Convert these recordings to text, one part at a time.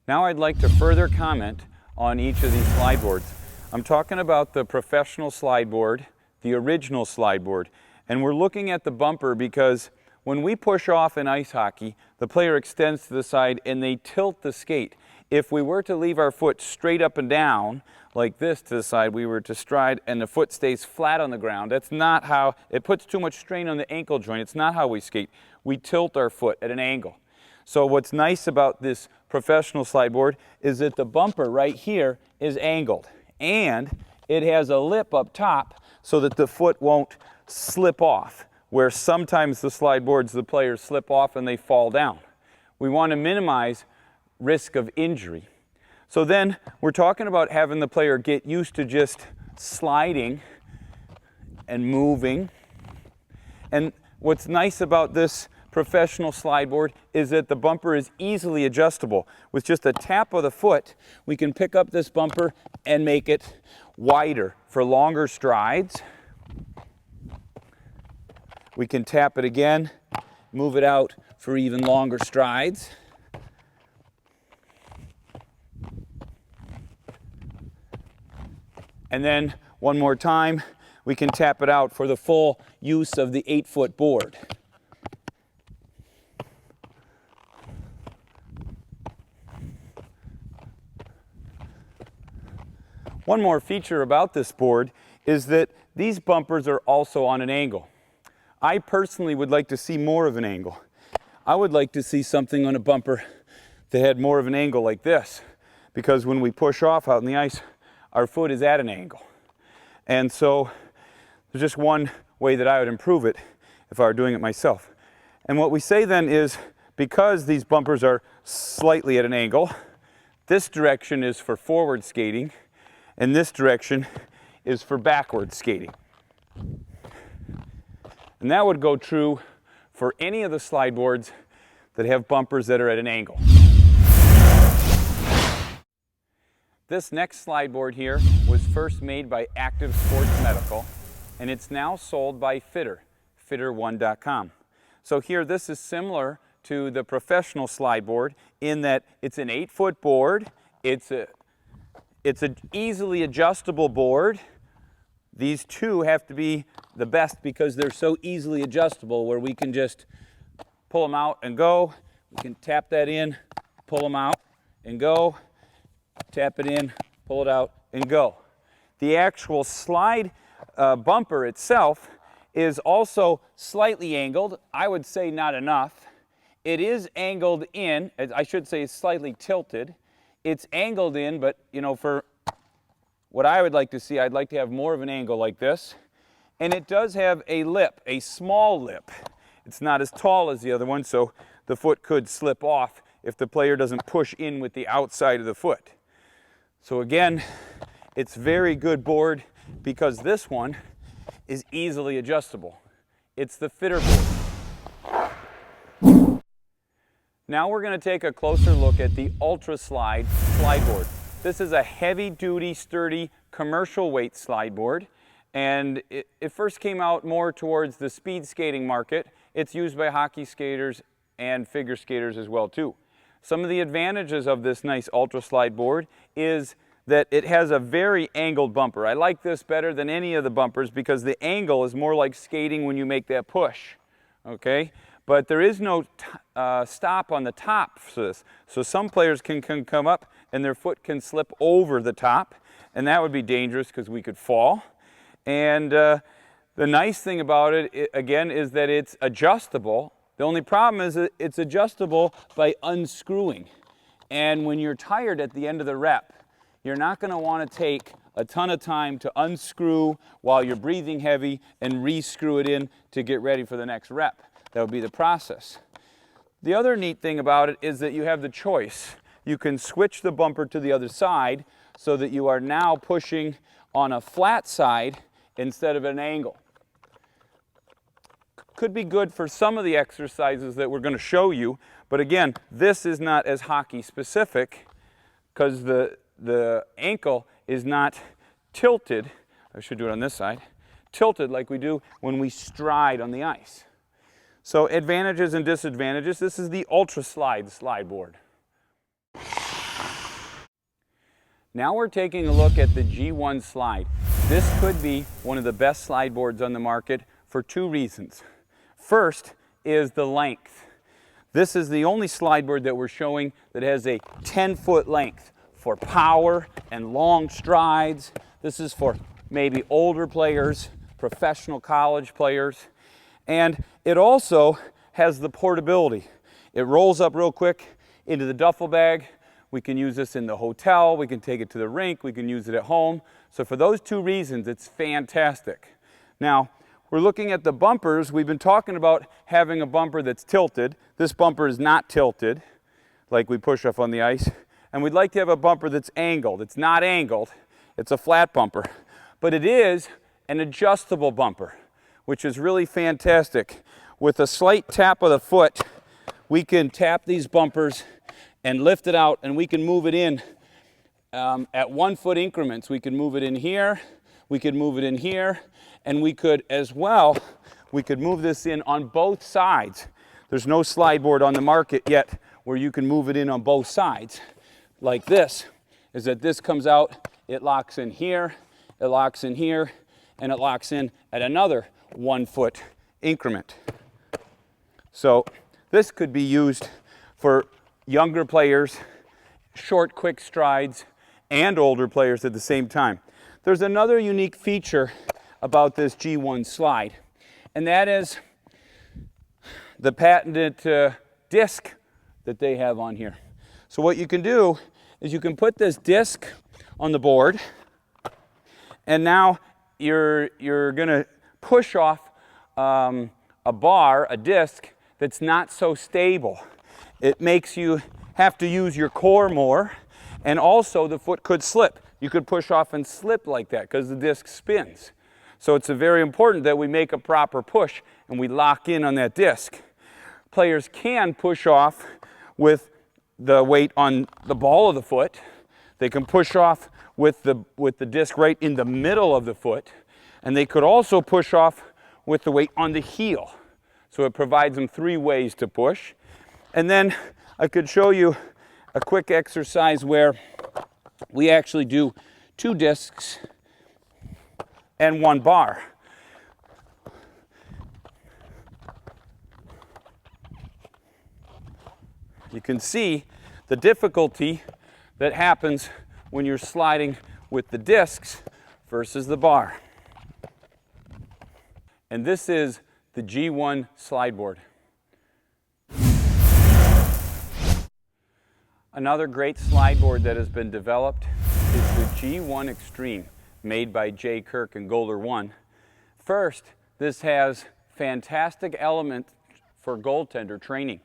Now I'd like to further comment on each of these slide boards. I'm talking about the professional slide board, the original slide board, and we're looking at the bumper because when we push off in ice hockey, the player extends to the side and they tilt the skate. If we were to leave our foot straight up and down, like this to the side, we were to stride and the foot stays flat on the ground, that's not how, it puts too much strain on the ankle joint. It's not how we skate. We tilt our foot at an angle. So what's nice about this professional slide board is that the bumper right here is angled and it has a lip up top so that the foot won't slip off, where sometimes the slide boards, the players slip off and they fall down. We want to minimize risk of injury. So then we're talking about having the player get used to just sliding and moving. And what's nice about this professional slide board is that the bumper is easily adjustable. With just a tap of the foot, we can pick up this bumper and make it wider for longer strides. We can tap it again, move it out for even longer strides. And then one more time, we can tap it out for the full use of the 8-foot board. One more feature about this board is that these bumpers are also on an angle. I personally would like to see more of an angle. I would like to see something on a bumper that had more of an angle like this, because when we push off out in the ice, our foot is at an angle. And so there's just one way that I would improve it if I were doing it myself. And what we say then is, because these bumpers are slightly at an angle, this direction is for forward skating and this direction is for backward skating. And that would go true for any of the slide boards that have bumpers that are at an angle. This next slide board here was first made by Active Sports Medical, and it's now sold by Fitter, fitter1.com. So here, this is similar to the professional slide board in that it's an 8-foot board. It's an easily adjustable board. These two have to be the best because they're so easily adjustable, where we can just pull them out and go. We can tap that in, pull them out and go. Tap it in, pull it out, and go. The actual slide bumper itself is also slightly angled. I would say not enough. It is angled in, I should say it's slightly tilted. It's angled in, but you know, for what I would like to see, I'd like to have more of an angle like this. And it does have a lip, a small lip. It's not as tall as the other one, so the foot could slip off if the player doesn't push in with the outside of the foot. So again, it's very good board because this one is easily adjustable. It's the Fitter board. Now we're going to take a closer look at the Ultra Slide board. This is a heavy-duty, sturdy, commercial weight slide board, and it first came out more towards the speed skating market. It's used by hockey skaters and figure skaters as well too. Some of the advantages of this nice Ultra Slide board is that it has a very angled bumper. I like this better than any of the bumpers because the angle is more like skating when you make that push, okay? But there is no stop on the top for this. So some players can come up and their foot can slip over the top, and that would be dangerous because we could fall. And the nice thing about it, again, is that it's adjustable. The only problem is that it's adjustable by unscrewing. And when you're tired at the end of the rep, you're not going to want to take a ton of time to unscrew while you're breathing heavy and re-screw it in to get ready for the next rep. That would be the process. The other neat thing about it is that you have the choice. You can switch the bumper to the other side so that you are now pushing on a flat side instead of an angle. Could be good for some of the exercises that we're going to show you, but again, this is not as hockey specific because the ankle is not tilted. I should do it on this side. Tilted like we do when we stride on the ice. So advantages and disadvantages. This is the Ultra Slide board. Now we're taking a look at the G1 slide. This could be one of the best slide boards on the market for two reasons. First is the length. This is the only slide board that we're showing that has a 10-foot length for power and long strides. This is for maybe older players, professional college players, and it also has the portability. It rolls up real quick into the duffel bag. We can use this in the hotel, we can take it to the rink, we can use it at home. So for those two reasons, it's fantastic. Now, we're looking at the bumpers. We've been talking about having a bumper that's tilted. This bumper is not tilted, like we push off on the ice. And we'd like to have a bumper that's angled. It's not angled, it's a flat bumper. But it is an adjustable bumper, which is really fantastic. With a slight tap of the foot, we can tap these bumpers and lift it out, and we can move it in at 1 foot increments. We can move it in here, we could move it in here, and we could as well, we could move this in on both sides. There's no slide board on the market yet where you can move it in on both sides. Like this, is that this comes out, it locks in here, it locks in here, and it locks in at another 1 foot increment. So this could be used for younger players, short, quick strides, and older players at the same time. There's another unique feature about this G1 slide, and that is the patented disc that they have on here. So what you can do is you can put this disc on the board, and now you're going to push off a bar, a disc, that's not so stable. It makes you have to use your core more, and also the foot could slip. You could push off and slip like that because the disc spins. So it's very important that we make a proper push and we lock in on that disc. Players can push off with the weight on the ball of the foot. They can push off with the disc right in the middle of the foot, and they could also push off with the weight on the heel. So it provides them 3 ways to push. And then I could show you a quick exercise where we actually do 2 discs and 1 bar. You can see the difficulty that happens when you're sliding with the discs versus the bar. And this is the G1 slide board. Another great slide board that has been developed is the G1 Extreme, made by J. Kirk and Golder 1. First, this has fantastic elements for goaltender training.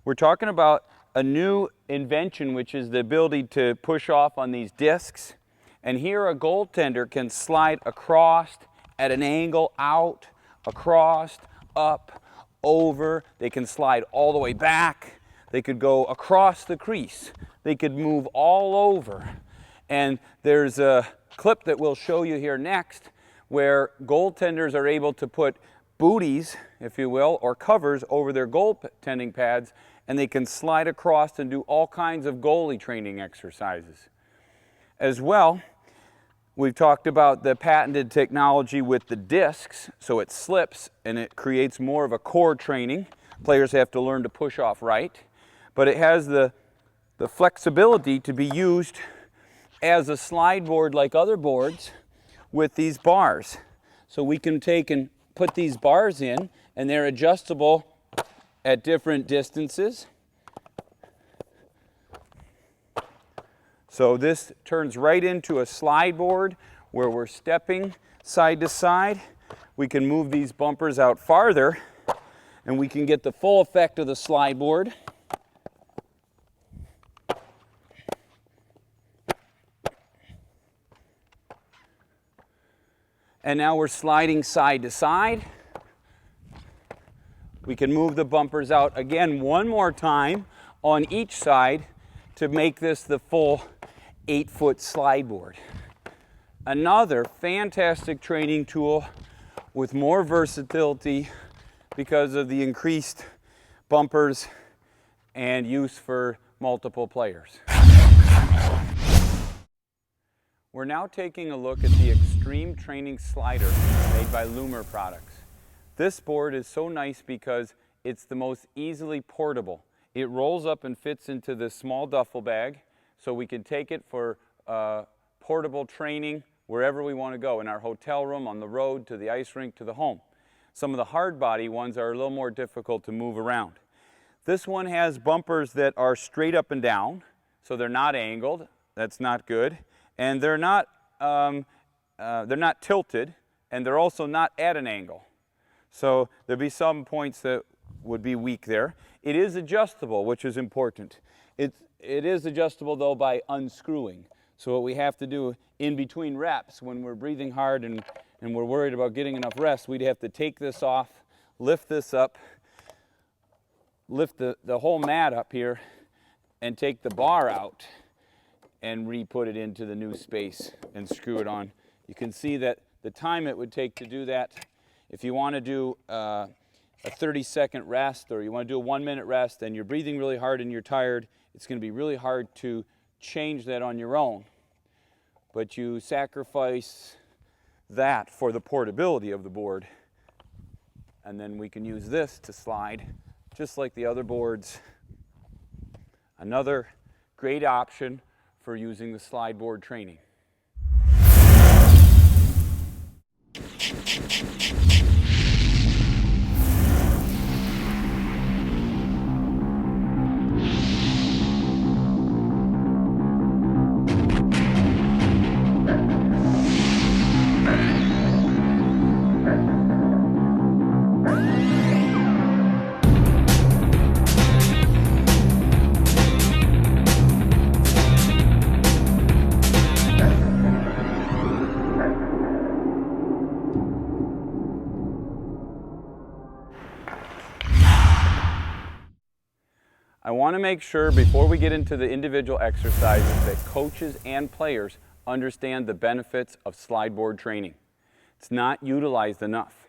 We're talking about a new invention, which is the ability to push off on these discs. And here a goaltender can slide across at an angle, out, across, up, over. They can slide all the way back. They could go across the crease. They could move all over. And there's a clip that we'll show you here next where goaltenders are able to put booties, if you will, or covers over their goaltending pads, and they can slide across and do all kinds of goalie training exercises. As well, we've talked about the patented technology with the discs, so it slips and it creates more of a core training. Players have to learn to push off right, but it has the flexibility to be used as a slide board like other boards with these bars. So we can take and put these bars in, and they're adjustable at different distances. So this turns right into a slide board where we're stepping side to side. We can move these bumpers out farther, and we can get the full effect of the slide board. And now we're sliding side to side. We can move the bumpers out again one more time on each side to make this the full 8-foot slide board. Another fantastic training tool with more versatility because of the increased bumpers and use for multiple players. We're now taking a look at the Extreme Training Slider made by Loomer Products. This board is so nice because it's the most easily portable. It rolls up and fits into this small duffel bag, so we can take it for portable training wherever we want to go, in our hotel room, on the road, to the ice rink, to the home. Some of the hard body ones are a little more difficult to move around. This one has bumpers that are straight up and down, so they're not angled. That's not good. And they're not tilted, and they're also not at an angle. So there'll be some points that would be weak there. It is adjustable, which is important. It is adjustable though by unscrewing. So what we have to do in between reps, when we're breathing hard and we're worried about getting enough rest, we'd have to take this off, lift this up, lift the whole mat up here, and take the bar out and re-put it into the new space and screw it on. You can see that the time it would take to do that, if you want to do a 30-second rest, or you want to do a 1-minute rest and you're breathing really hard and you're tired, it's going to be really hard to change that on your own. But you sacrifice that for the portability of the board, and then we can use this to slide just like the other boards. Another great option for using the slide board training. I want to make sure before we get into the individual exercises that coaches and players understand the benefits of slide board training. It's not utilized enough.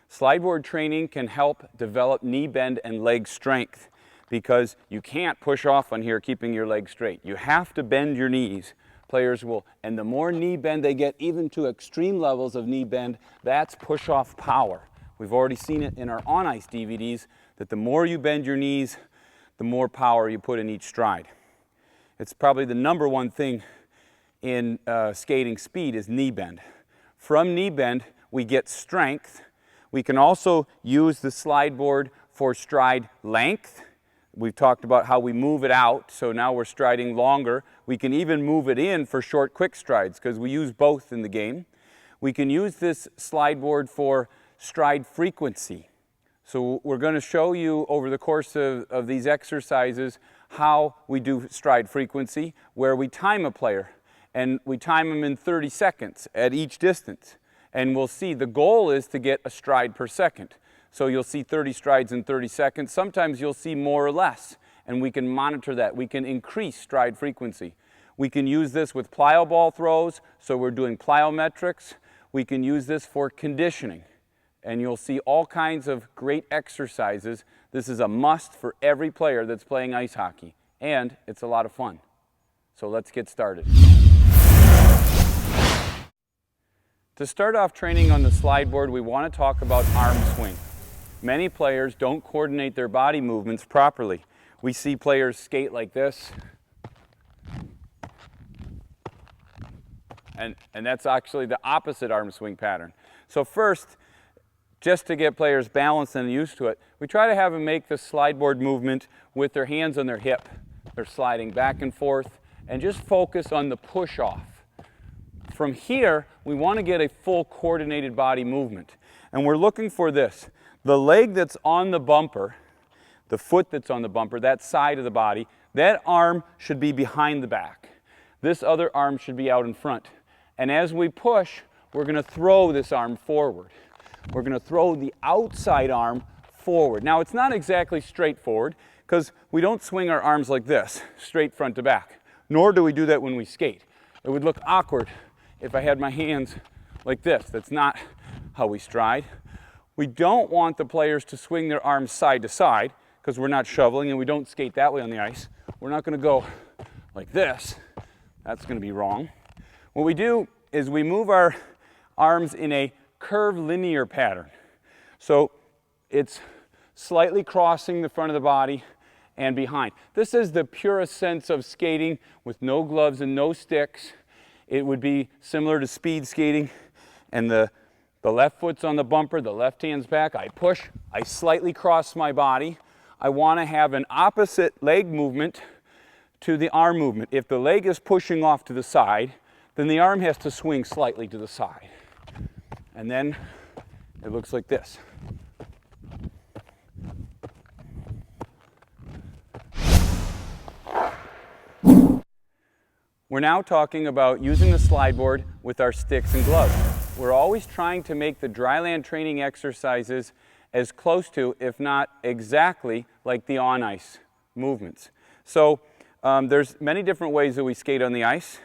Slide board training can help develop knee bend and leg strength, because you can't push off on here keeping your legs straight. You have to bend your knees. Players will, and the more knee bend they get, even to extreme levels of knee bend, that's push off power. We've already seen it in our on ice DVDs that the more you bend your knees, the more power you put in each stride. It's probably the #1 thing in skating speed is knee bend. From knee bend, we get strength. We can also use the slide board for stride length. We've talked about how we move it out, so now we're striding longer. We can even move it in for short, quick strides, because we use both in the game. We can use this slide board for stride frequency. So we're going to show you over the course of these exercises how we do stride frequency, where we time a player, and we time them in 30 seconds at each distance. And we'll see the goal is to get a stride per second. So you'll see 30 strides in 30 seconds. Sometimes you'll see more or less, and we can monitor that. We can increase stride frequency. We can use this with plyo ball throws, so we're doing plyometrics. We can use this for conditioning. And you'll see all kinds of great exercises. This is a must for every player that's playing ice hockey, and it's a lot of fun. So let's get started. To start off training on the slide board, we want to talk about arm swing. Many players don't coordinate their body movements properly. We see players skate like this, and that's actually the opposite arm swing pattern. So first, just to get players balanced and used to it, we try to have them make the slide board movement with their hands on their hip. They're sliding back and forth, and just focus on the push off. From here, we want to get a full coordinated body movement. And we're looking for this. The leg that's on the bumper, the foot that's on the bumper, that side of the body, that arm should be behind the back. This other arm should be out in front. And as we push, we're going to throw this arm forward. We're going to throw the outside arm forward. Now, it's not exactly straightforward, because we don't swing our arms like this, straight front to back. Nor do we do that when we skate. It would look awkward if I had my hands like this. That's not how we stride. We don't want the players to swing their arms side to side, because we're not shoveling and we don't skate that way on the ice. We're not going to go like this. That's going to be wrong. What we do is we move our arms in a curved linear pattern. So it's slightly crossing the front of the body and behind. This is the purest sense of skating with no gloves and no sticks. It would be similar to speed skating, and the left foot's on the bumper, the left hand's back. I push, I slightly cross my body. I want to have an opposite leg movement to the arm movement. If the leg is pushing off to the side, then the arm has to swing slightly to the side. And then it looks like this. We're now talking about using the slide board with our sticks and gloves. We're always trying to make the dryland training exercises as close to, if not exactly, like the on-ice movements. So there's many different ways that we skate on the ice,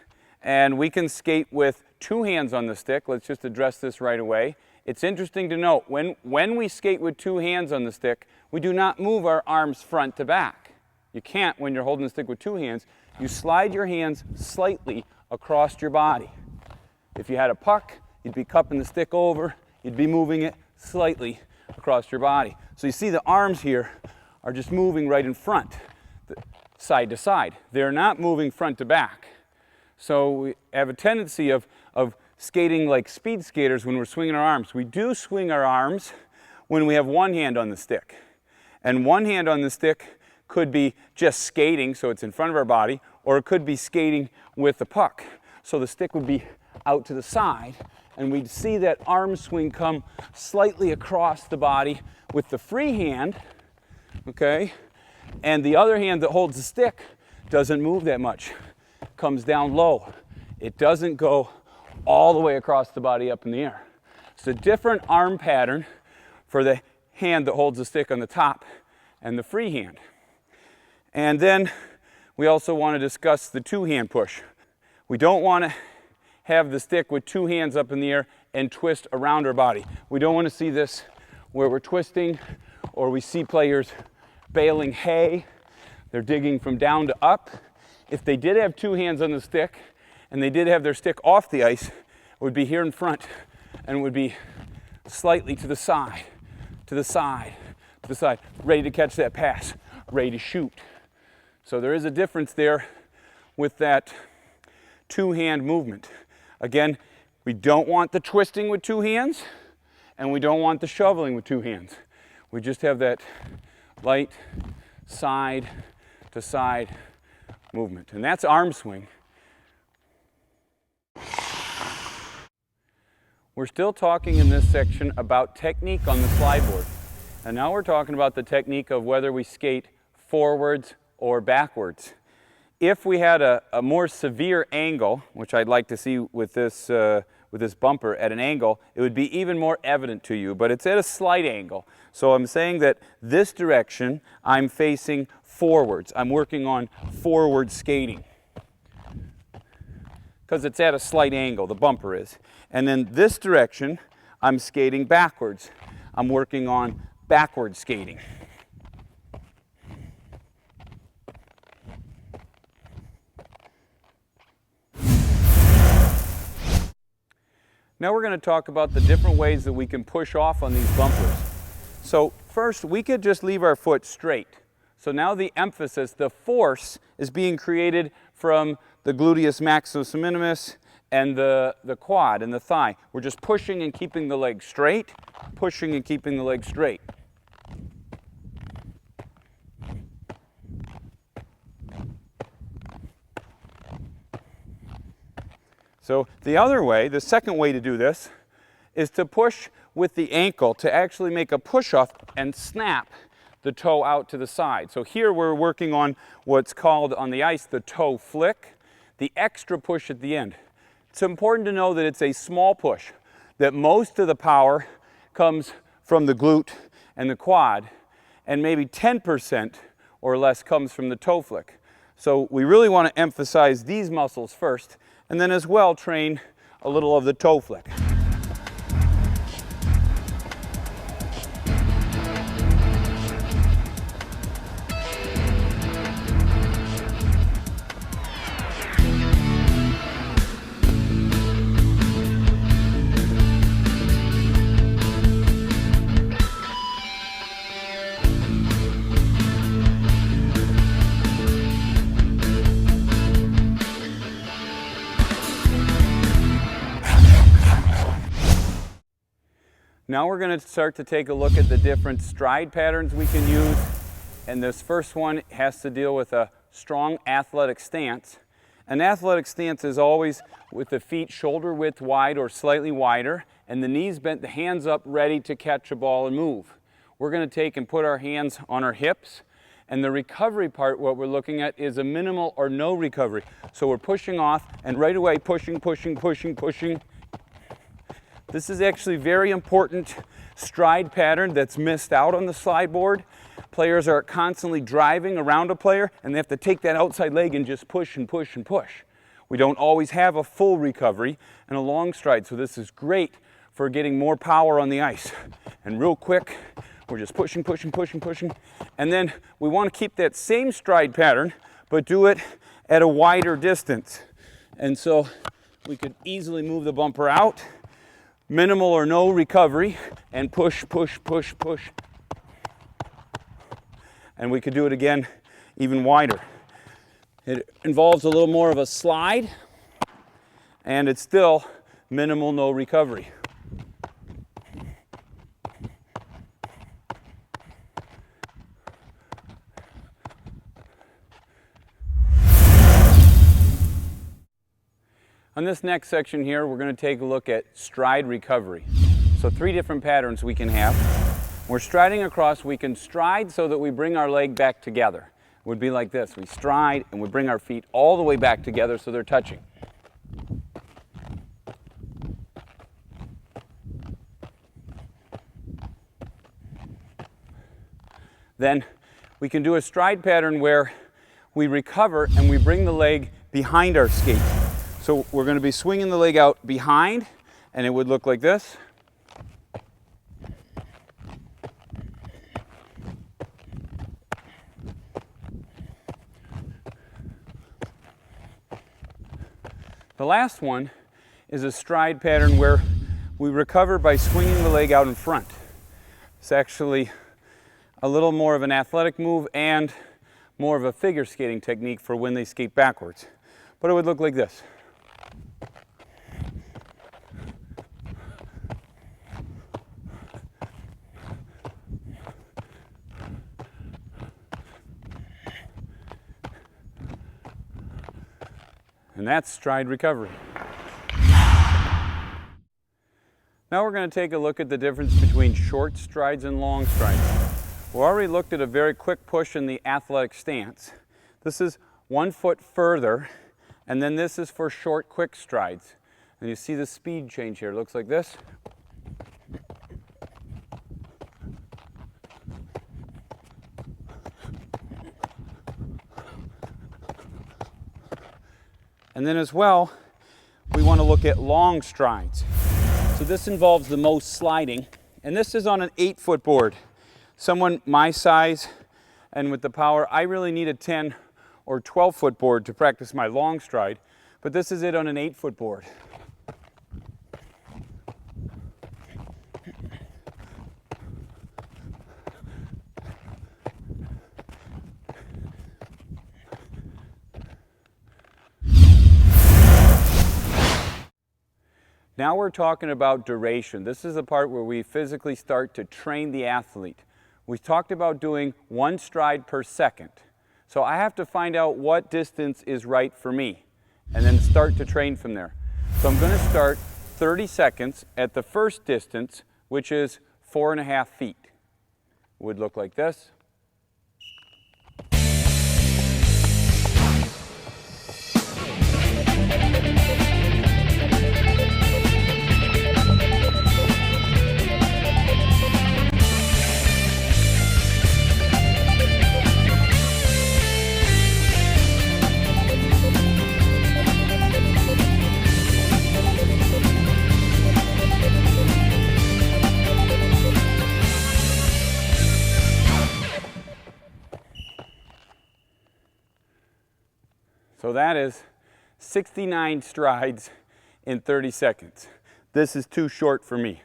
and we can skate with two hands on the stick. Let's just address this right away. It's interesting to note, when we skate with two hands on the stick, we do not move our arms front to back. You can't when you're holding the stick with two hands. You slide your hands slightly across your body. If you had a puck, you'd be cupping the stick over, you'd be moving it slightly across your body. So you see the arms here are just moving right in front, side to side. They're not moving front to back. So we have a tendency of skating like speed skaters when we're swinging our arms. We do swing our arms when we have one hand on the stick. And one hand on the stick could be just skating, so it's in front of our body, or it could be skating with the puck. So the stick would be out to the side, and we'd see that arm swing come slightly across the body with the free hand, okay? And the other hand that holds the stick doesn't move that much, comes down low. It doesn't go all the way across the body up in the air. It's a different arm pattern for the hand that holds the stick on the top and the free hand. And then we also want to discuss the two-hand push. We don't want to have the stick with two hands up in the air and twist around our body. We don't want to see this where we're twisting, or we see players baling hay. They're digging from down to up. If they did have two hands on the stick and they did have their stick off the ice, it would be here in front and it would be slightly to the side, to the side, to the side, ready to catch that pass, ready to shoot. So there is a difference there with that two-hand movement. Again, we don't want the twisting with two hands, and we don't want the shoveling with two hands. We just have that light side to side movement, and that's arm swing. We're still talking in this section about technique on the slide board, and now we're talking about the technique of whether we skate forwards or backwards. If we had a more severe angle, which I'd like to see with this bumper at an angle, it would be even more evident to you, but it's at a slight angle. So I'm saying that this direction, I'm facing forwards. I'm working on forward skating, because it's at a slight angle, the bumper is. And then this direction, I'm skating backwards. I'm working on backward skating. Now we're going to talk about the different ways that we can push off on these bumpers. So first, we could just leave our foot straight. So now the emphasis, the force, is being created from the gluteus maximus minimus and the quad and the thigh. We're just pushing and keeping the leg straight, pushing and keeping the leg straight. So the other way, the second way to do this, is to push with the ankle to actually make a push-off and snap the toe out to the side. So here we're working on what's called on the ice the toe flick, the extra push at the end. It's important to know that it's a small push, that most of the power comes from the glute and the quad, and maybe 10% or less comes from the toe flick. So we really want to emphasize these muscles first, and then as well train a little of the toe flick. Now we're going to start to take a look at the different stride patterns we can use. And this first one has to deal with a strong athletic stance. An athletic stance is always with the feet shoulder width wide or slightly wider, and the knees bent, the hands up, ready to catch a ball and move. We're going to take and put our hands on our hips, and the recovery part, what we're looking at, is a minimal or no recovery. So we're pushing off, and right away pushing, pushing, pushing, pushing. This is actually very important stride pattern that's missed out on the slide board. Players are constantly driving around a player, and they have to take that outside leg and just push and push and push. We don't always have a full recovery and a long stride, so this is great for getting more power on the ice. And real quick, we're just pushing, pushing, pushing, pushing. And then we want to keep that same stride pattern, but do it at a wider distance. And so we could easily move the bumper out, minimal or no recovery, and push, push, push, push. And we could do it again even wider. It involves a little more of a slide, and it's still minimal, no recovery. On this next section here, we're going to take a look at stride recovery. So 3 different patterns we can have. We're striding across, we can stride so that we bring our leg back together. It would be like this. We stride and we bring our feet all the way back together so they're touching. Then we can do a stride pattern where we recover and we bring the leg behind our skate. So we're going to be swinging the leg out behind, and it would look like this. The last one is a stride pattern where we recover by swinging the leg out in front. It's actually a little more of an athletic move and more of a figure skating technique for when they skate backwards. But it would look like this. And that's stride recovery. Now we're going to take a look at the difference between short strides and long strides. We already looked at a very quick push in the athletic stance. This is 1 foot further, and then this is for short, quick strides. And you see the speed change here. It looks like this. And then as well, we want to look at long strides. So this involves the most sliding, and this is on an 8-foot board. Someone my size and with the power, I really need a 10 or 12-foot board to practice my long stride, but this is it on an 8-foot board. Now we're talking about duration. This is the part where we physically start to train the athlete. We talked about doing 1 stride per second. So I have to find out what distance is right for me and then start to train from there. So I'm going to start 30 seconds at the first distance, which is 4.5 feet. It would look like this. So that is 69 strides in 30 seconds. This is too short for me.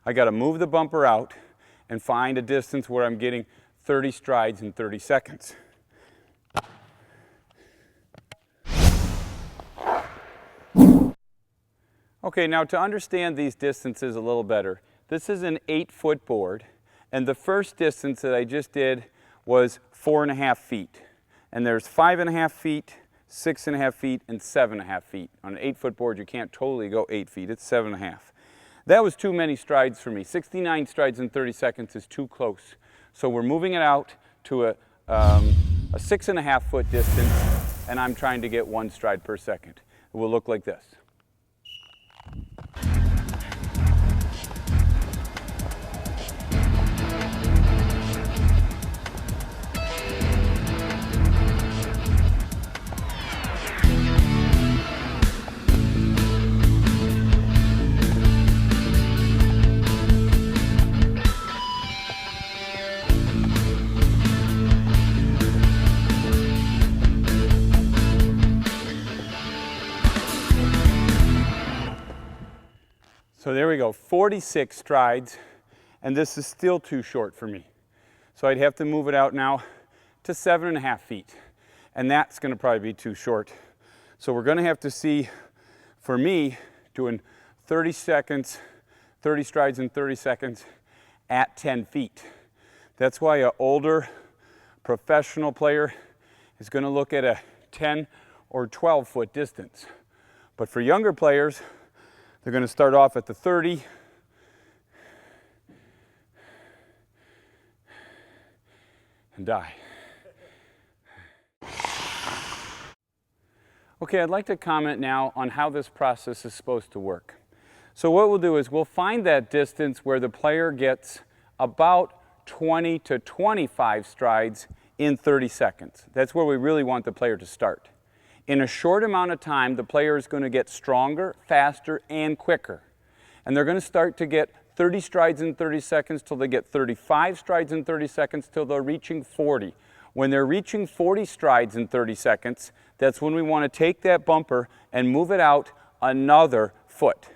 I got to move the bumper out and find a distance where I'm getting 30 strides in 30 seconds. Okay, now to understand these distances a little better, This is an 8-foot board, and the first distance that I just did was 4.5 feet. And there's 5.5 feet, 6.5 feet, and 7.5 feet. On an 8-foot board, you can't totally go 8 feet, it's 7.5. That was too many strides for me. 69 strides in 30 seconds is too close. So we're moving it out to a 6.5 foot distance, and I'm trying to get 1 stride per second. It will look like this. So there we go, 46 strides, and this is still too short for me. So I'd have to move it out now to 7.5 feet, and that's going to probably be too short. So we're going to have to see, for me, doing 30 seconds, 30 strides in 30 seconds at 10 feet. That's why an older professional player is going to look at a 10 or 12 foot distance. But for younger players, they're going to start off at the 30 and die. Okay, I'd like to comment now on how this process is supposed to work. So what we'll do is we'll find that distance where the player gets about 20 to 25 strides in 30 seconds. That's where we really want the player to start. In a short amount of time, the player is going to get stronger, faster, and quicker. And they're going to start to get 30 strides in 30 seconds till they get 35 strides in 30 seconds till they're reaching 40. When they're reaching 40 strides in 30 seconds, that's when we want to take that bumper and move it out another foot.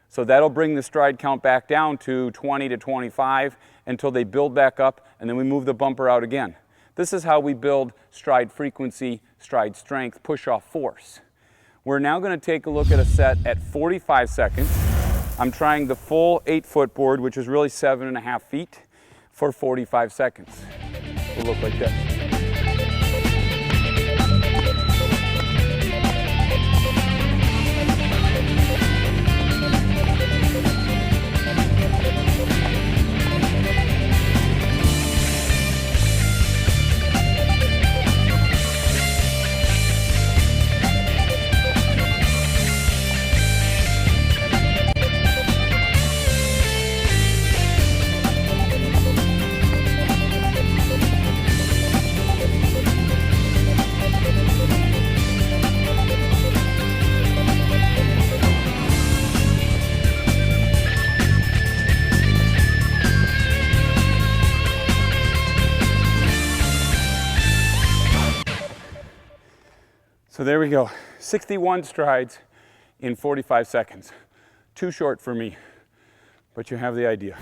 So that'll bring the stride count back down to 20 to 25 until they build back up, and then we move the bumper out again. This is how we build stride frequency, stride strength, push-off force. We're now going to take a look at a set at 45 seconds. I'm trying the full 8-foot board, which is really 7.5 feet, for 45 seconds. It will look like this. So there we go, 61 strides in 45 seconds. Too short for me, but you have the idea.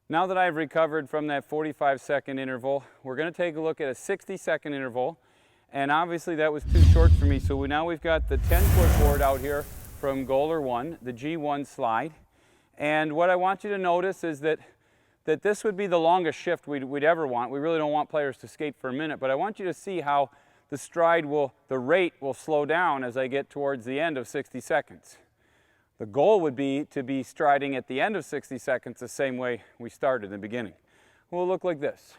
Now that I've recovered from that 45-second interval, we're going to take a look at a 60-second interval, and obviously that was too short for me, so now we've got the 10-foot board out here from Goaler 1, the G1 slide, and what I want you to notice is that this would be the longest shift we'd ever want. We really don't want players to skate for a minute, but I want you to see how the rate will slow down as I get towards the end of 60 seconds. The goal would be to be striding at the end of 60 seconds the same way we started in the beginning. It will look like this.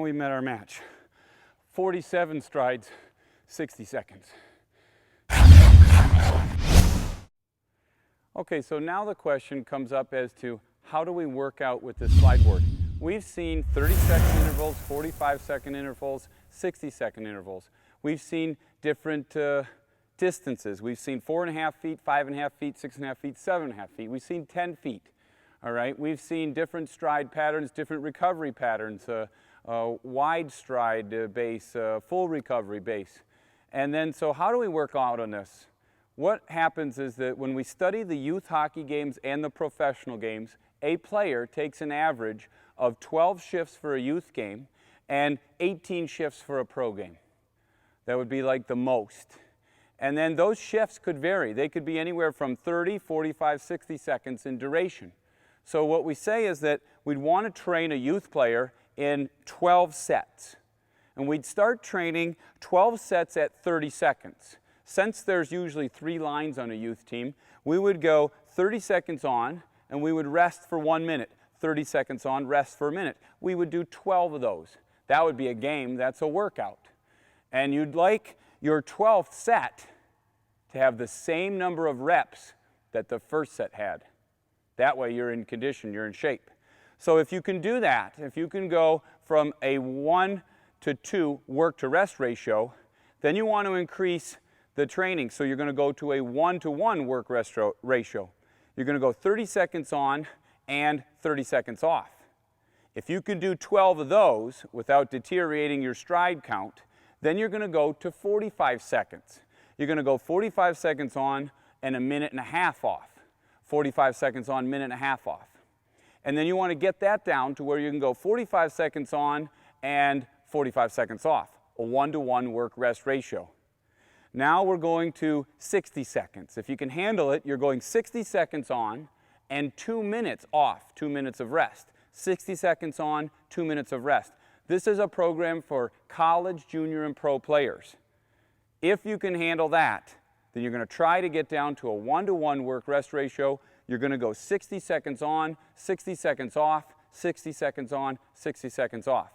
we met our match. 47 strides, 60 seconds. Okay, so now the question comes up as to how do we work out with this slide board? We've seen 30-second intervals, 45-second intervals, 60-second intervals. We've seen different distances. We've seen 4.5 feet, 5.5 feet, 6.5 feet, 7.5 feet. We've seen 10 feet. All right, we've seen different stride patterns, different recovery patterns, wide stride base, full recovery base. And then, so how do we work out on this? What happens is that when we study the youth hockey games and the professional games, a player takes an average of 12 shifts for a youth game and 18 shifts for a pro game. That would be like the most. And then those shifts could vary. They could be anywhere from 30, 45, 60 seconds in duration. So what we say is that we'd want to train a youth player in 12 sets. And we'd start training 12 sets at 30 seconds. Since there's usually 3 lines on a youth team, we would go 30 seconds on and we would rest for 1 minute. 30 seconds on, rest for a minute. We would do 12 of those. That would be a game, that's a workout. And you'd like your 12th set to have the same number of reps that the first set had. That way you're in condition, you're in shape. So if you can do that, if you can go from a 1 to 2 work to rest ratio, then you want to increase the training. So you're going to go to a 1-to-1 work rest ratio. You're going to go 30 seconds on and 30 seconds off. If you can do 12 of those without deteriorating your stride count, then you're going to go to 45 seconds. You're going to go 45 seconds on and a minute and a half off. 45 seconds on, minute and a half off. And then you want to get that down to where you can go 45 seconds on and 45 seconds off, a 1-to-1 work-rest ratio. Now we're going to 60 seconds. If you can handle it, you're going 60 seconds on and 2 minutes off, 2 minutes of rest. 60 seconds on, 2 minutes of rest. This is a program for college, junior, and pro players. If you can handle that, then you're going to try to get down to a 1-to-1 work-rest ratio. You're going to go 60 seconds on, 60 seconds off, 60 seconds on, 60 seconds off.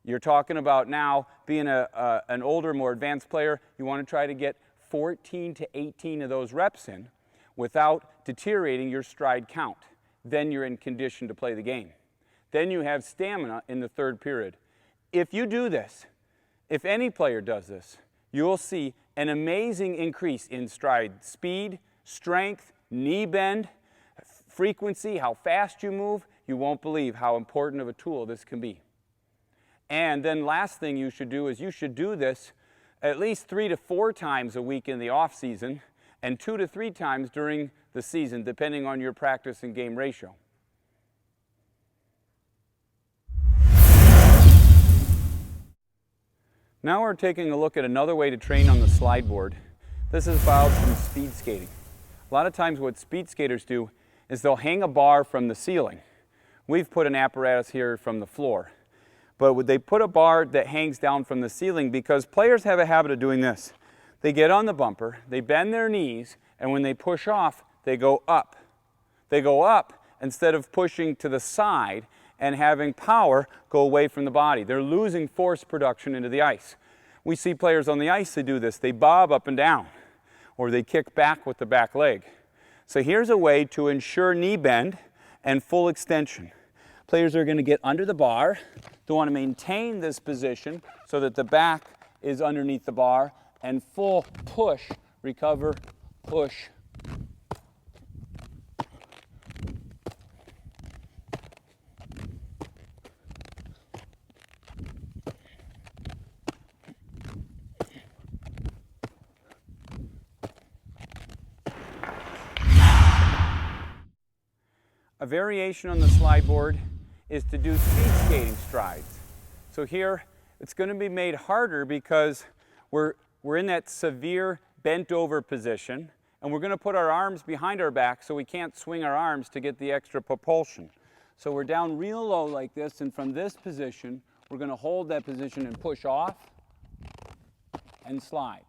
You're talking about now being an older, more advanced player. You want to try to get 14 to 18 of those reps in without deteriorating your stride count. Then you're in condition to play the game. Then you have stamina in the third period. If you do this, if any player does this, you'll see an amazing increase in stride speed, strength, knee bend, frequency, how fast you move. You won't believe how important of a tool this can be. And then last thing you should do is you should do this at least 3 to 4 times a week in the off season and 2 to 3 times during the season, depending on your practice and game ratio. Now we're taking a look at another way to train on the slide board. This is about some speed skating. A lot of times what speed skaters do is they'll hang a bar from the ceiling. We've put an apparatus here from the floor. But they put a bar that hangs down from the ceiling because players have a habit of doing this. They get on the bumper, they bend their knees, and when they push off, they go up. They go up instead of pushing to the side and having power go away from the body. They're losing force production into the ice. We see players on the ice that do this. They bob up and down, or they kick back with the back leg. So here's a way to ensure knee bend and full extension. Players are going to get under the bar. They want to maintain this position so that the back is underneath the bar, and full push, recover, push. A variation on the slide board is to do speed skating strides. So here it's going to be made harder because we're in that severe bent over position, and we're going to put our arms behind our back so we can't swing our arms to get the extra propulsion. So we're down real low like this, and from this position we're going to hold that position and push off and slide.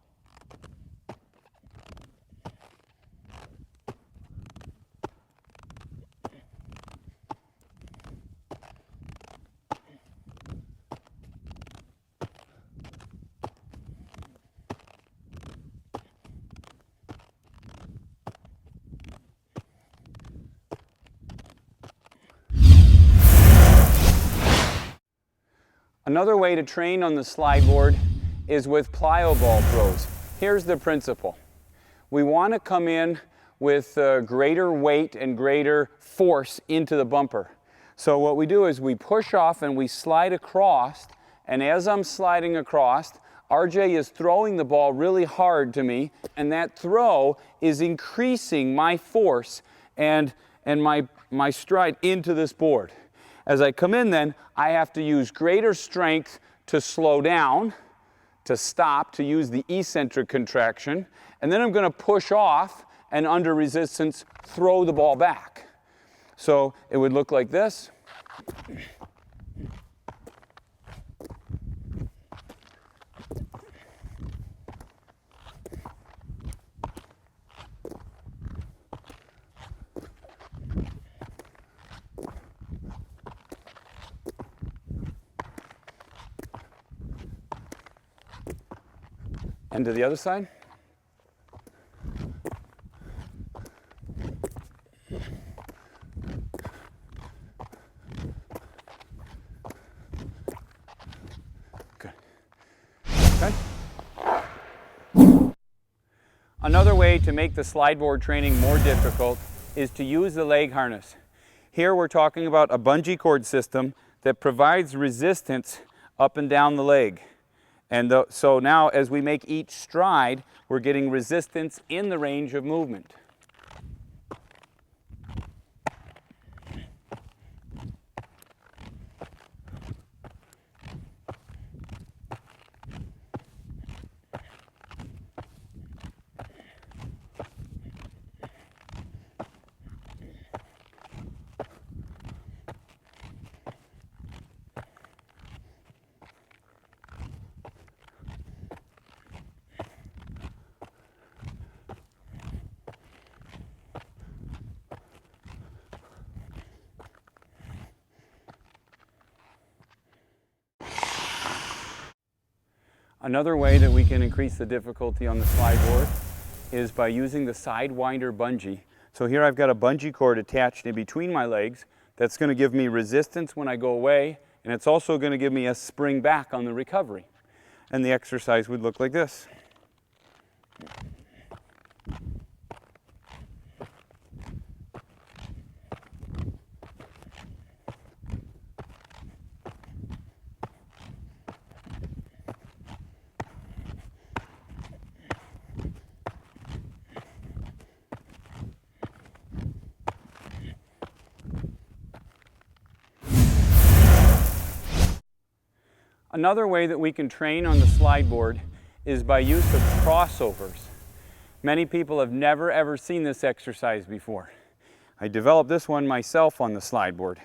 Another way to train on the slide board is with plyo ball throws. Here's the principle. We want to come in with greater weight and greater force into the bumper. So what we do is we push off and we slide across, and as I'm sliding across, RJ is throwing the ball really hard to me, and that throw is increasing my force and my stride into this board. As I come in then, I have to use greater strength to slow down, to stop, to use the eccentric contraction, and then I'm going to push off and under resistance throw the ball back. So it would look like this. And to the other side. Good. Okay. Another way to make the slide board training more difficult is to use the leg harness. Here we're talking about a bungee cord system that provides resistance up and down the leg. And so now as we make each stride, we're getting resistance in the range of movement. Another way that we can increase the difficulty on the slide board is by using the Sidewinder bungee. So here I've got a bungee cord attached in between my legs that's going to give me resistance when I go away, and it's also going to give me a spring back on the recovery. And the exercise would look like this. Another way that we can train on the slide board is by use of crossovers. Many people have never ever seen this exercise before. I developed this one myself on the slide board.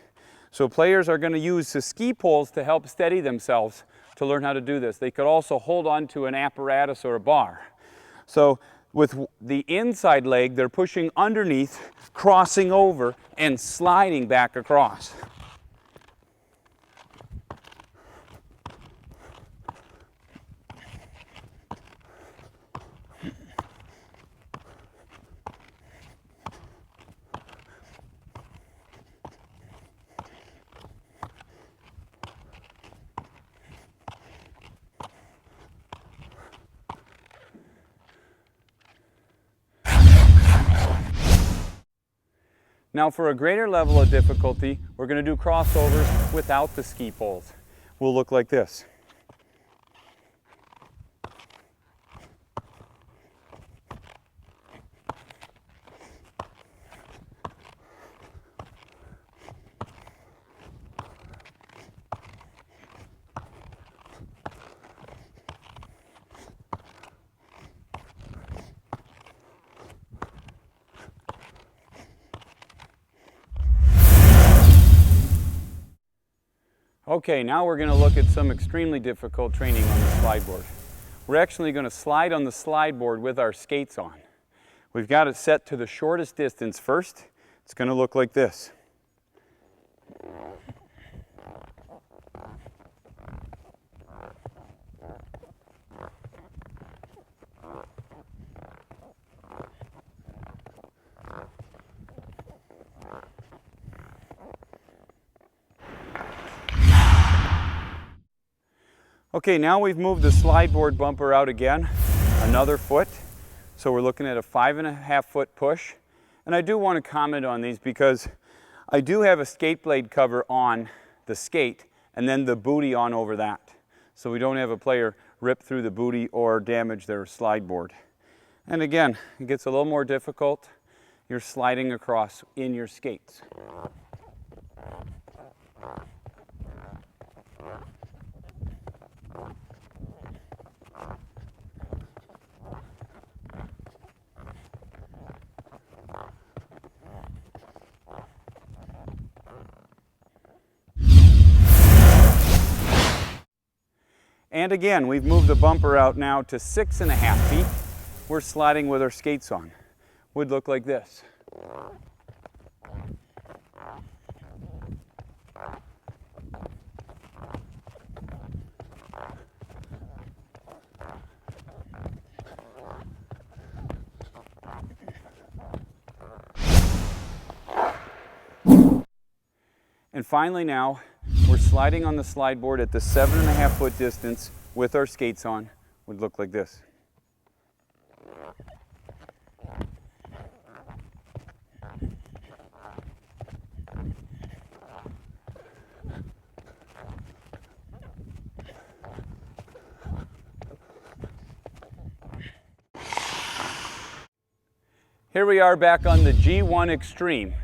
So players are going to use the ski poles to help steady themselves to learn how to do this. They could also hold on to an apparatus or a bar. So with the inside leg, they're pushing underneath, crossing over, and sliding back across. Now for a greater level of difficulty, we're going to do crossovers without the ski poles. We'll look like this. Okay, now we're going to look at some extremely difficult training on the slide board. We're actually going to slide on the slide board with our skates on. We've got it set to the shortest distance first. It's going to look like this. Okay, now we've moved the slide board bumper out again, another foot. So we're looking at a 5.5 foot push. And I do want to comment on these because I do have a skate blade cover on the skate and then the booty on over that. So we don't have a player rip through the booty or damage their slide board. And again, it gets a little more difficult. You're sliding across in your skates. And again, we've moved the bumper out now to 6.5 feet. We're sliding with our skates on. Would look like this. And finally now, we're sliding on the slide board at the 7.5 foot distance with our skates on. Would look like this. Here we are back on the G1 Extreme.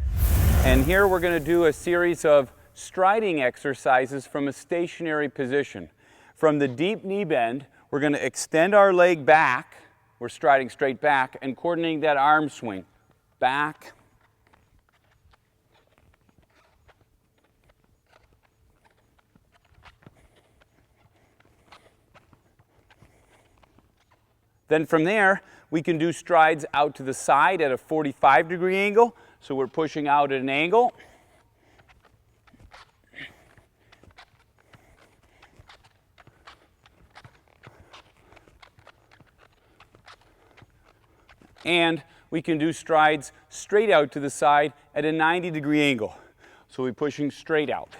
And here we're going to do a series of striding exercises from a stationary position. From the deep knee bend, we're going to extend our leg back. We're striding straight back and coordinating that arm swing. Back. Then from there, we can do strides out to the side at a 45-degree angle. So we're pushing out at an angle. And we can do strides straight out to the side at a 90-degree angle. So we're pushing straight out.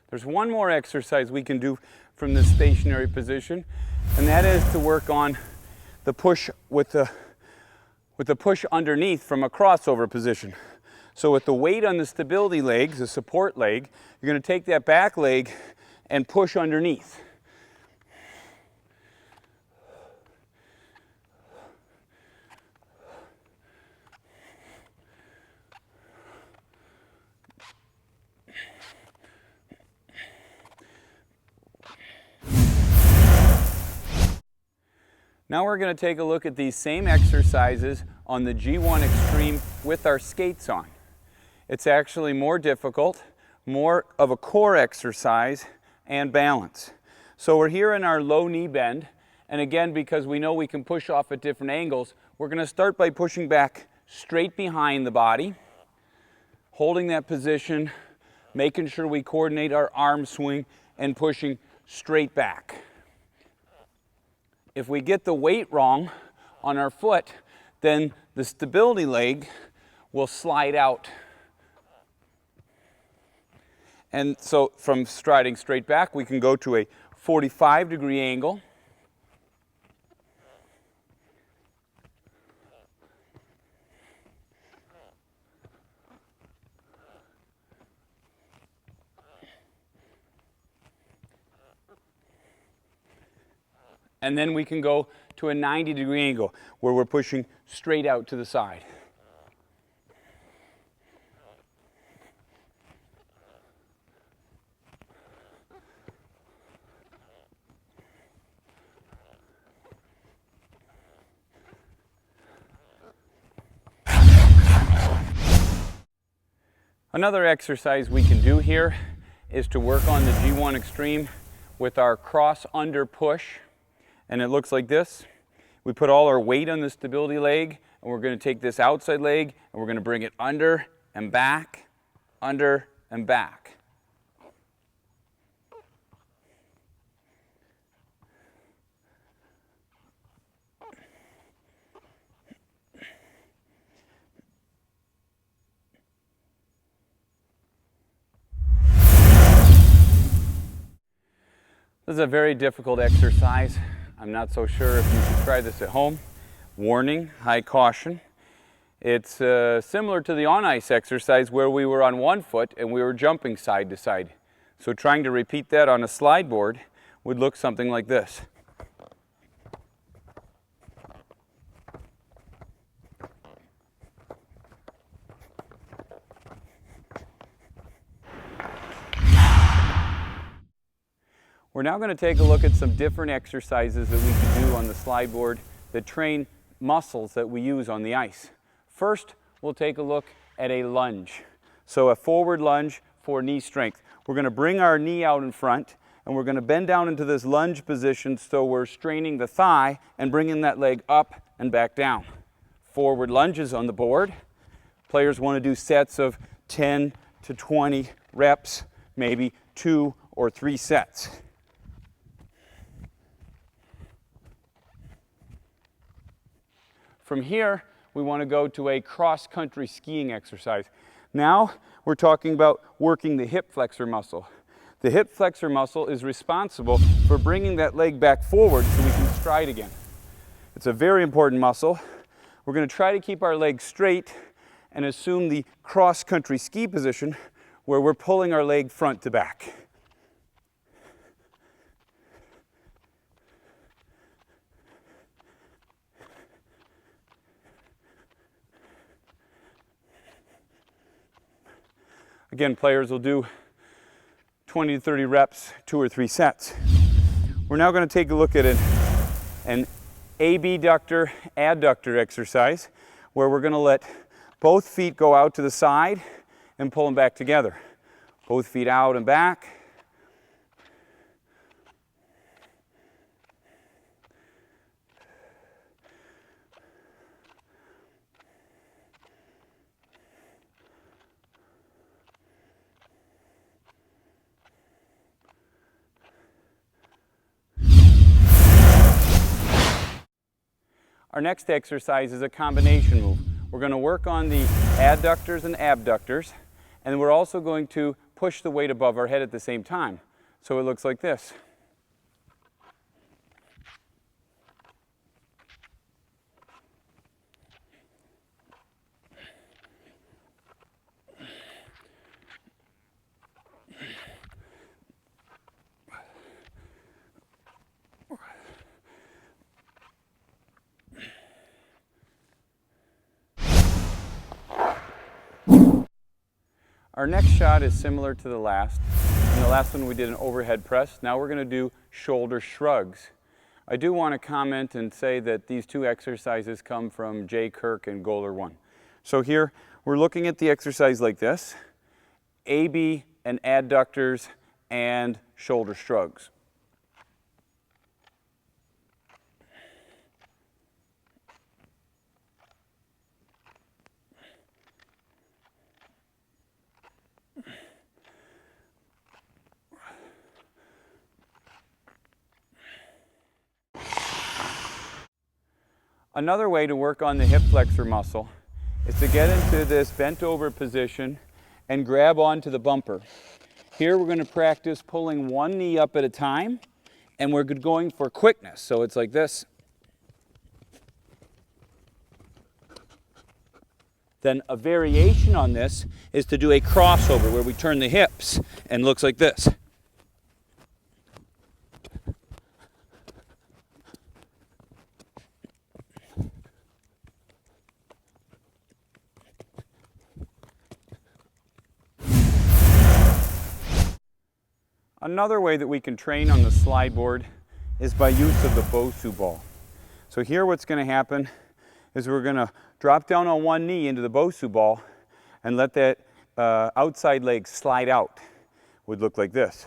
There's one more exercise we can do from this stationary position, and that is to work on the push with the push underneath from a crossover position. So with the weight on the stability leg, the support leg, you're going to take that back leg and push underneath. Now we're going to take a look at these same exercises on the G1 Extreme with our skates on. It's actually more difficult, more of a core exercise and balance. So we're here in our low knee bend, and again, because we know we can push off at different angles, we're going to start by pushing back straight behind the body, holding that position, making sure we coordinate our arm swing and pushing straight back. If we get the weight wrong on our foot, then the stability leg will slide out. And so from striding straight back, we can go to a 45-degree angle. And then we can go to a 90-degree angle where we're pushing straight out to the side. Another exercise we can do here is to work on the G1 Extreme with our cross under push. And it looks like this. We put all our weight on the stability leg, and we're going to take this outside leg, and we're going to bring it under and back, under and back. This is a very difficult exercise. I'm not so sure if you should try this at home. Warning, high caution. It's similar to the on-ice exercise where we were on one foot and we were jumping side to side. So trying to repeat that on a slide board would look something like this. We're now going to take a look at some different exercises that we can do on the slide board that train muscles that we use on the ice. First, we'll take a look at a lunge. So a forward lunge for knee strength. We're going to bring our knee out in front and we're going to bend down into this lunge position so we're straining the thigh and bringing that leg up and back down. Forward lunges on the board. Players want to do sets of 10 to 20 reps, maybe 2 or 3 sets. From here, we want to go to a cross-country skiing exercise. Now, we're talking about working the hip flexor muscle. The hip flexor muscle is responsible for bringing that leg back forward so we can stride again. It's a very important muscle. We're going to try to keep our legs straight and assume the cross-country ski position where we're pulling our leg front to back. Again, players will do 20 to 30 reps, 2 or 3 sets. We're now going to take a look at an abductor, adductor exercise where we're going to let both feet go out to the side and pull them back together. Both feet out and back. Our next exercise is a combination move. We're going to work on the adductors and abductors, and we're also going to push the weight above our head at the same time. So it looks like this. Our next shot is similar to the last. In the last one we did an overhead press. Now we're going to do shoulder shrugs. I do want to comment and say that these two exercises come from Jay Kirk and Goaler 1. So here we're looking at the exercise like this. AB and adductors and shoulder shrugs. Another way to work on the hip flexor muscle is to get into this bent over position and grab onto the bumper. Here we're going to practice pulling one knee up at a time, and we're going for quickness. So it's like this. Then a variation on this is to do a crossover where we turn the hips and looks like this. Another way that we can train on the slide board is by use of the Bosu ball. So here what's going to happen is we're going to drop down on one knee into the Bosu ball and let that outside leg slide out. Would look like this.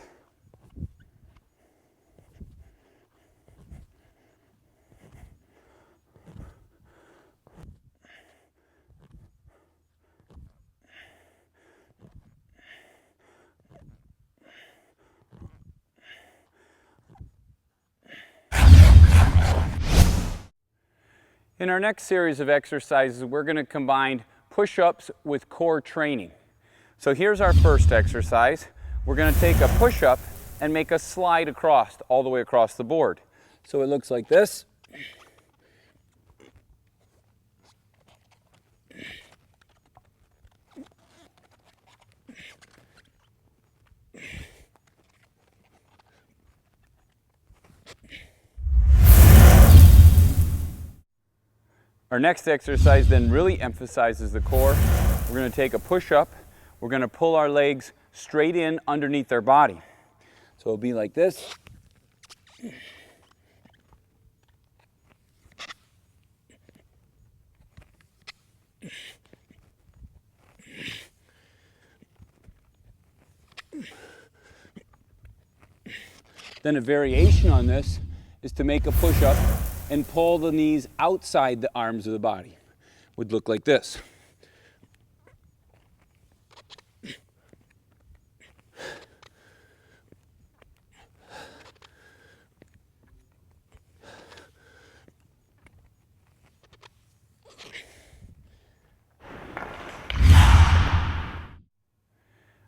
In our next series of exercises, we're going to combine push-ups with core training. So here's our first exercise. We're going to take a push-up and make a slide across, all the way across the board. So it looks like this. Our next exercise then really emphasizes the core. We're going to take a push-up. We're going to pull our legs straight in underneath our body. So it'll be like this. Then a variation on this is to make a push-up and pull the knees outside the arms of the body. Would look like this.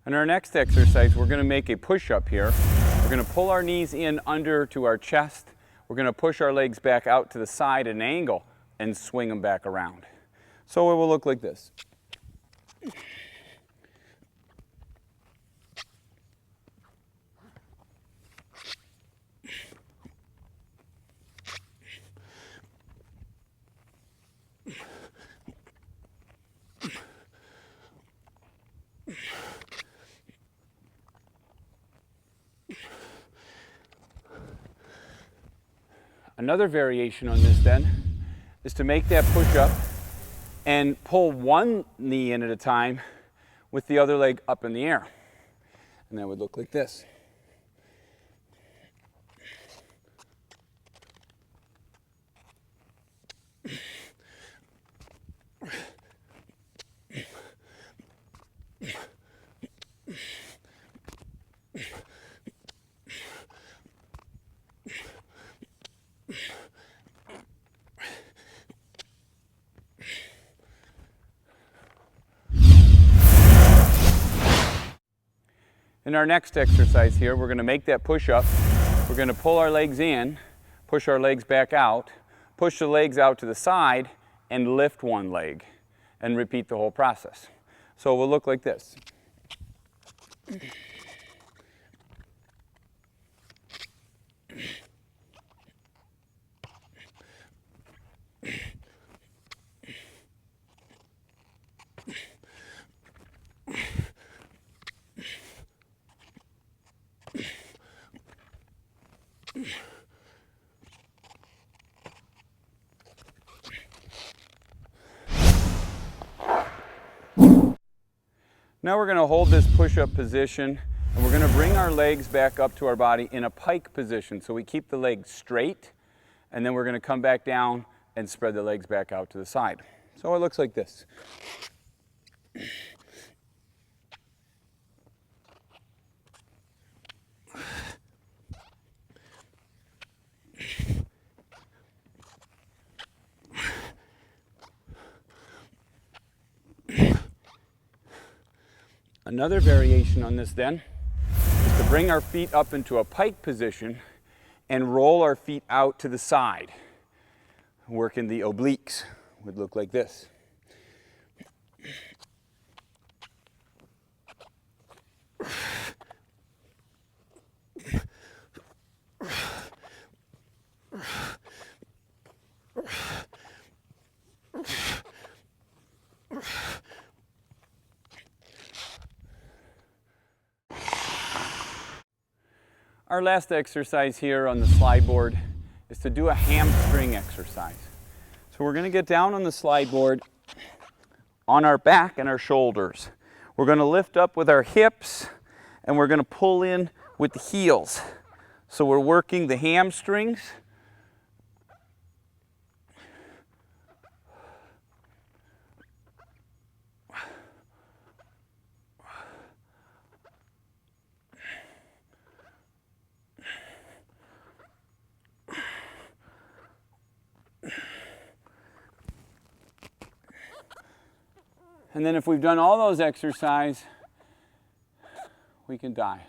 In our next exercise, we're going to make a push-up here. We're going to pull our knees in under to our chest. We're going to push our legs back out to the side at an angle and swing them back around. So it will look like this. Another variation on this then is to make that push up and pull one knee in at a time with the other leg up in the air. And that would look like this. In our next exercise here, we're going to make that push up. We're going to pull our legs in, push our legs back out, push the legs out to the side, and lift one leg, and repeat the whole process. So it will look like this. Now we're going to hold this push-up position, and we're going to bring our legs back up to our body in a pike position. So we keep the legs straight, and then we're going to come back down and spread the legs back out to the side. So it looks like this. Another variation on this then is to bring our feet up into a pike position and roll our feet out to the side. Working the obliques would look like this. Our last exercise here on the slide board is to do a hamstring exercise. So we're going to get down on the slide board on our back and our shoulders. We're going to lift up with our hips and we're going to pull in with the heels. So we're working the hamstrings. And then if we've done all those exercises, we can die.